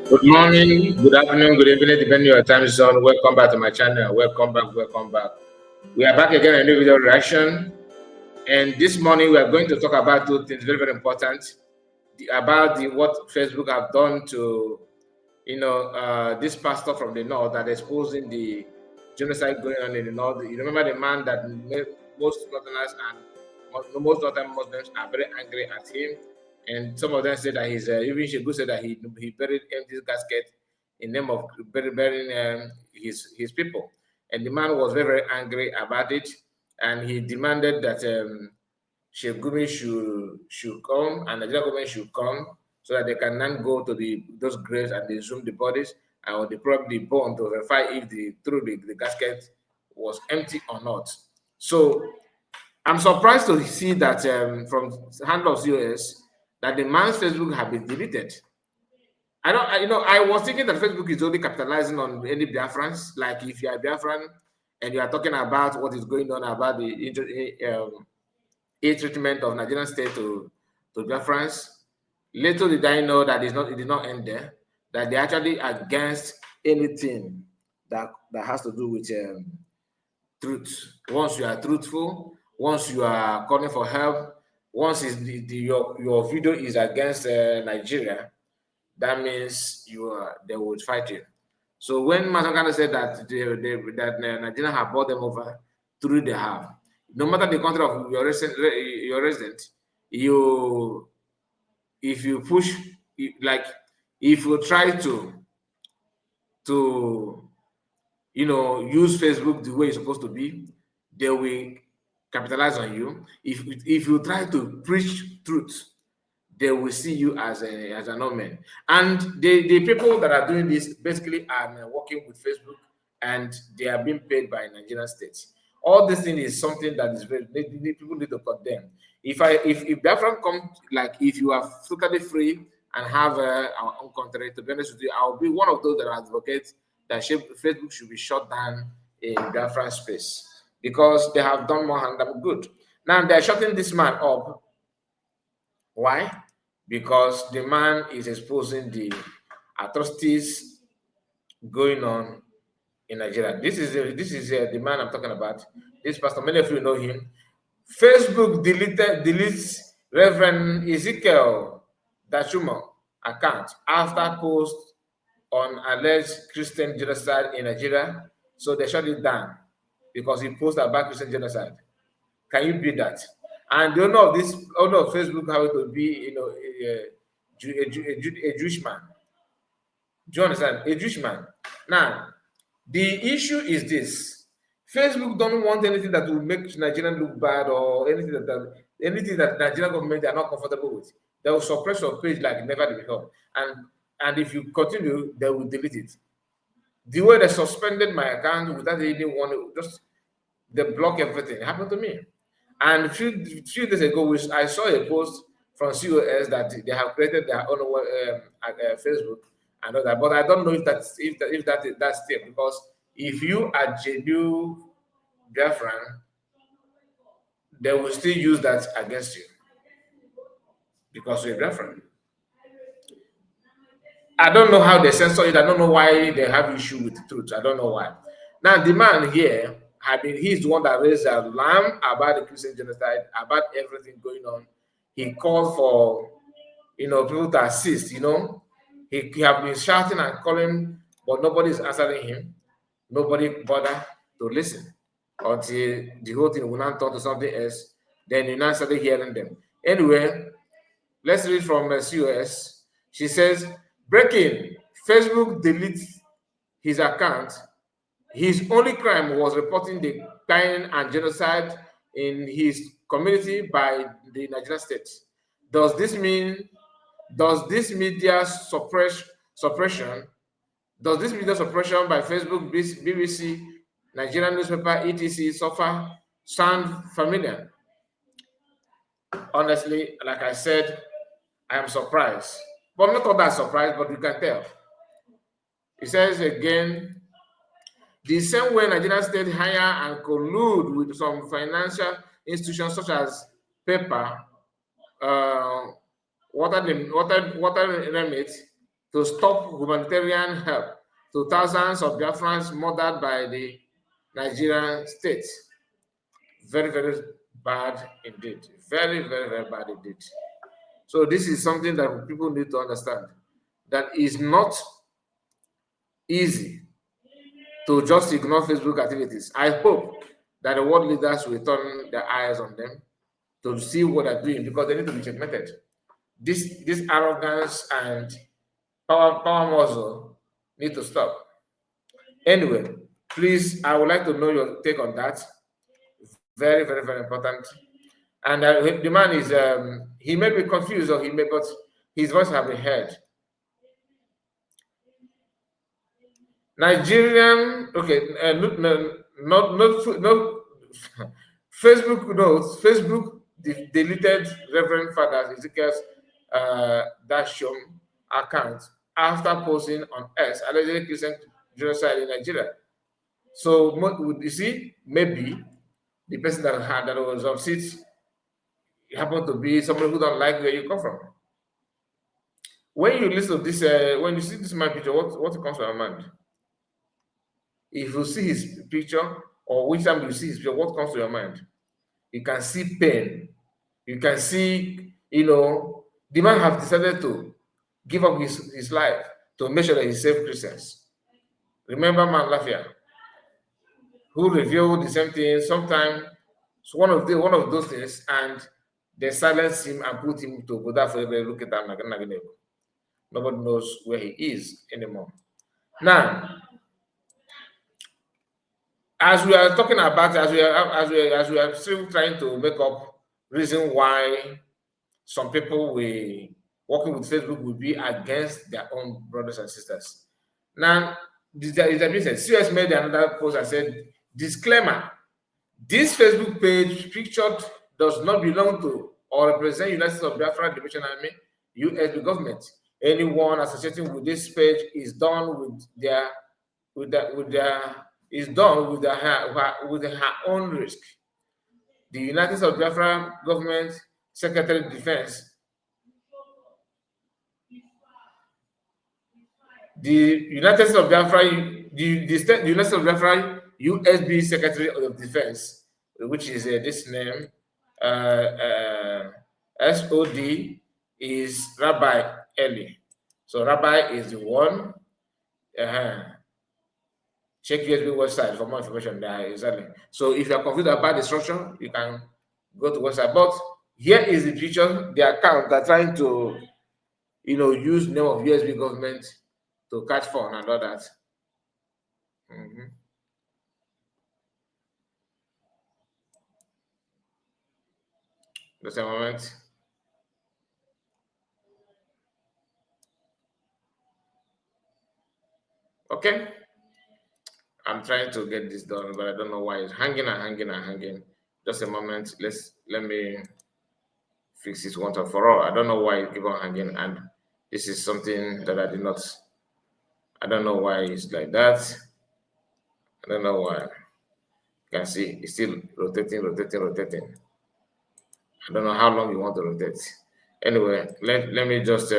Good morning, good afternoon, good evening, depending on your time zone. Welcome back to my channel. Welcome back, welcome back. We are back again in a new video reaction. And this morning we are going to talk about two things very, very important. About what Facebook have done to, this pastor from the north that exposing the genocide going on in the north. You remember the man that most Northerners and most Northern Muslims are very angry at him. And some of them say that he's even Shebu said that he buried empty casket in name of burying his people. And the man was very, very angry about it, and he demanded that Shegumi should come and the Nigerian government should come so that they can then go to those graves and they exhume the bodies and they probably bone to verify if the casket was empty or not. So I'm surprised to see that from hand of US that the man's Facebook have been deleted. I was thinking that Facebook is only capitalizing on any Biafrans. Like if you are Biafran and you are talking about what is going on about the treatment of Nigerian state to Biafrans, little did I know that it did not end there. That they're actually against anything that has to do with truth. Once you are truthful, once you are calling for help, once your video is against Nigeria, that means they would fight you. So when Masangana said that Nigeria have brought them over, truly they have. No matter the country of your resident, if you push, like if you try to use Facebook the way it's supposed to be, they will capitalize on you. If you try to preach truth, they will see you as a non-man. And the people that are doing this basically are working with Facebook, and they are being paid by Nigerian states. All this thing is something that is people need to condemn. If Biafran come, like if you are totally free and have our own country, to be honest with you, I'll be one of those that advocate that Facebook should be shut down in Biafran space, because they have done more harm than good. Now they're shutting this man up. Why? Because the man is exposing the atrocities going on in Nigeria. This is the man I'm talking about. This pastor, many of you know him. Facebook deletes Reverend Ezekiel Dachomo account after post on alleged Christian genocide in Nigeria. So they shut it down because he posted about Christian genocide. Can you beat that? And the owner of Facebook, how it will be, a Jewish man. Do you understand? A Jewish man. Now, the issue is this: Facebook don't want anything that will make Nigerian look bad, or anything that Nigerian government are not comfortable with. They will suppress your page like never before, and if you continue, they will delete it. The way they suspended my account without anyone, just they block everything. It happened to me. And a few days ago, I saw a post from COS that they have created their own Facebook and all that. But I don't know if that's still, because if you are genuine Biafran, they will still use that against you because you're Biafran. I don't know how they censor it. I don't know why they have issue with the truth. I don't know why. Now the man here, he's the one that raised the alarm about the Christian genocide, about everything going on. He called for people to assist. He have been shouting and calling, but nobody is answering him. Nobody bother to listen until the whole thing will not turn to something else. Then you now started hearing them. Anyway, let's read from COS. She says, breaking: Facebook deletes his account. His only crime was reporting the dying and genocide in his community by the Nigerian state. Does this media suppression by Facebook, BBC, Nigerian newspaper, etc. sound familiar? Honestly, like I said, I am surprised. But I'm not all that surprised, but you can tell. It says again, the same way Nigerian state hire and collude with some financial institutions such as PayPal, water remit to stop humanitarian help to thousands of Biafrans murdered by the Nigerian state. Very, very bad indeed. Very, very, very bad indeed. So this is something that people need to understand. That is not easy to just ignore Facebook activities. I hope that the world leaders will turn their eyes on them to see what they're doing, because they need to be checkmated. This arrogance and power muscle need to stop. Anyway, please, I would like to know your take on that. Very, very, very important. And the man is, he may be confused, or but his voice have been heard. Nigerian, okay, no, Facebook notes, Facebook deleted Reverend Father Ezekiel's Dachomo account after posting on X allegedly Christian genocide in Nigeria. So you see, maybe the person that was on seat happened to be somebody who don't like where you come from. When you listen to this, when you see this man picture, what comes to your mind? If you see his picture, or which time you see his picture, what comes to your mind? You can see pain. You can see, the man have decided to give up his life to make sure that he saved Christians. Remember Man Lafia, who revealed the same thing sometime, so one of those things, and they silenced him and put him to go there forever. Look at that. Nobody knows where he is anymore. Now, as we are talking about, as we are still trying to make up reason why some people working with Facebook will be against their own brothers and sisters. Now, CS made another post and said, disclaimer, this Facebook page pictured does not belong to or represent United States of Biafra Liberation Army, USB government. Anyone associating with this page is done with her own risk. The United States of Biafra government Secretary of Defense, the United States of Biafra, the United States of Biafra USB Secretary of Defense, which is this name, SOD, is Rabbi Eli. So Rabbi is the one. Check USB website for more information there. Exactly. So if you are confused about the structure, you can go to website. But here is the picture, the account they're trying to, use name of USB government to catch fun and all that. Just a moment. Okay. I'm trying to get this done, but I don't know why it's hanging. Just a moment. Let me fix it once and for all. I don't know why it keeps on hanging, and this is something that I don't know why it's like that. I don't know why. You can see it's still rotating. I don't know how long you want to rotate. Anyway, let me just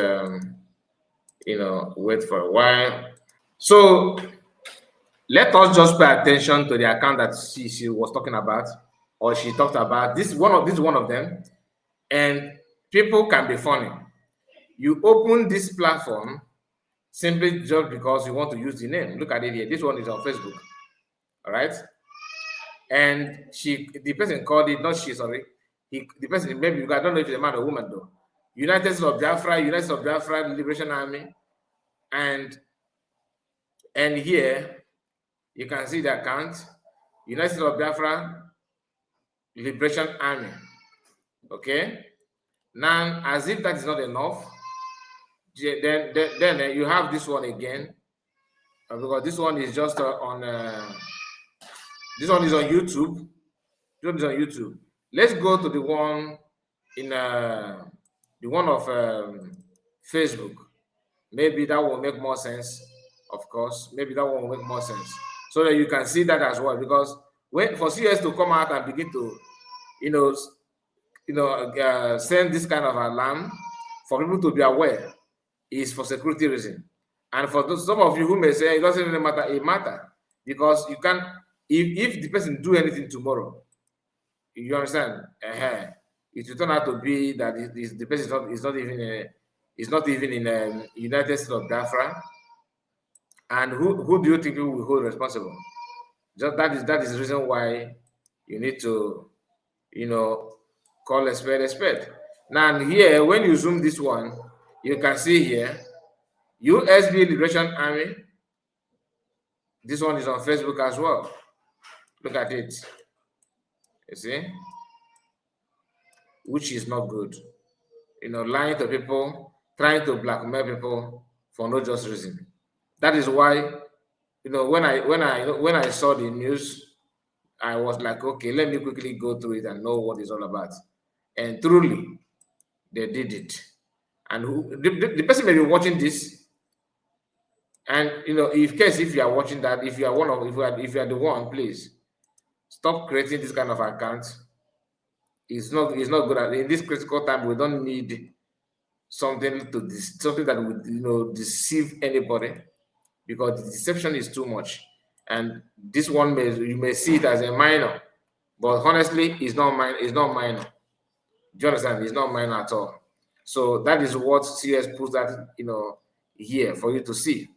wait for a while. So let us just pay attention to the account that she was talking about, or she talked about. This is one of them, and people can be funny. You open this platform simply just because you want to use the name. Look at it here. This one is on Facebook. All right. And the person called it, not she, sorry. The person, maybe, I don't know if it's a man or woman though. United States of Biafra Liberation Army. And here you can see the account, United States of Biafra Liberation Army. Okay. Now, as if that is not enough, then you have this one again, because this one is just on. This one is on YouTube. This one is on YouTube. Let's go to the one in the one of Facebook. Maybe that will make more sense. Of course, maybe that one will make more sense, so that you can see that as well. Because for CS to come out and begin to, send this kind of alarm for people to be aware is for security reason. And for those, some of you who may say it doesn't really matter, it matters because you can't, if the person do anything tomorrow, you understand? It will turn out to be that the person is not even in United States of Biafra. And who do you think will hold responsible? Just that is the reason why you need to, call a spade a spade. Now here, when you zoom this one, you can see here, USB Liberation Army. This one is on Facebook as well. Look at it. You see? Which is not good. Lying to people, trying to blackmail people for no just reason. That is why, when I saw the news, I was like, okay, let me quickly go through it and know what it's all about. And truly, they did it. And the person may be watching this, and if you are watching that, if you are the one, please stop creating this kind of account. It's not good. In this critical time, we don't need something that would deceive anybody, because the deception is too much. And this one you may see it as a minor, but honestly, it's not minor. Do you understand? It's not minor at all. So that is what CS puts that here for you to see.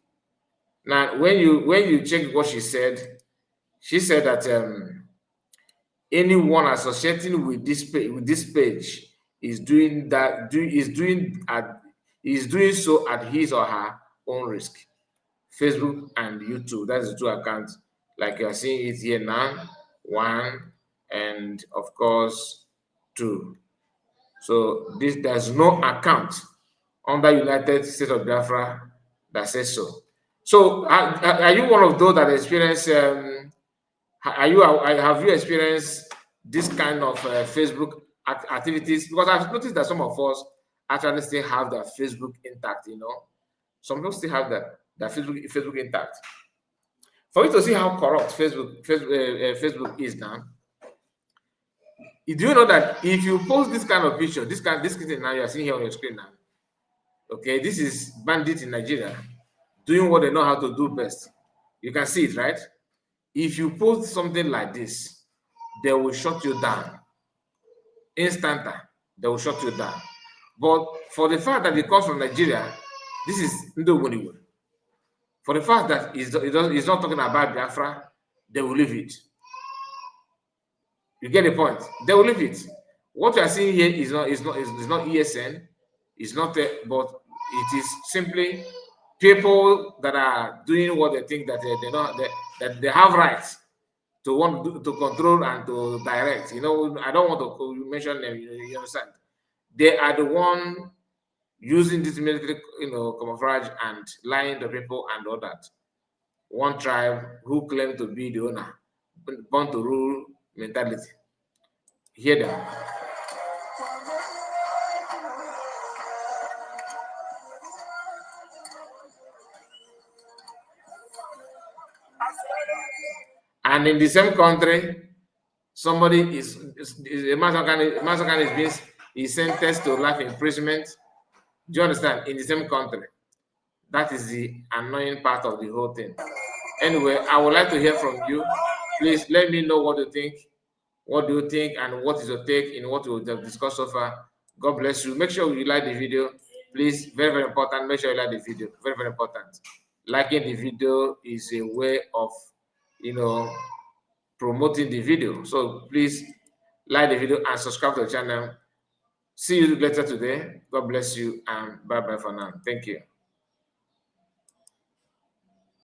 Now, when you check what she said that anyone associating with this page is doing so at his or her own risk. Facebook and YouTube, that's the two accounts, like you're seeing it here now, 1 and of course 2. So there's no account under United States of Biafra that says so. So are you one of those that experience? Have you experienced this kind of Facebook activities? Because I've noticed that some of us actually still have their Facebook intact. Some people still have that Facebook intact. For you to see how corrupt Facebook is now, do you know that if you post this kind of picture, this thing now you are seeing here on your screen now, okay, this is bandits in Nigeria doing what they know how to do best. You can see it, right? If you post something like this, they will shut you down. Instanta, they will shut you down. But for the fact that it comes from Nigeria, this is Ndogoniwo. For the fact that it's not talking about Biafra, they will leave it. You get the point? They will leave it. What you are seeing here is not ESN, it's not, but it is simply people that are doing what they think that they have rights to control and to direct. I don't want to mention them. You understand? They are the one using this military, camouflage and lying to people and all that. One tribe who claim to be the owner, born to rule mentality. Hear them. And in the same country, somebody a massacre is sentenced to life imprisonment. Do you understand? In the same country. That is the annoying part of the whole thing. Anyway, I would like to hear from you. Please let me know what you think. What do you think, and what is your take in what we have discussed so far? God bless you. Make sure you like the video. Please, very, very important. Make sure you like the video. Very, very important. Liking the video is a way of, promoting the video. So please like the video and subscribe to the channel. See you later today. God bless you, and bye-bye for now. Thank you.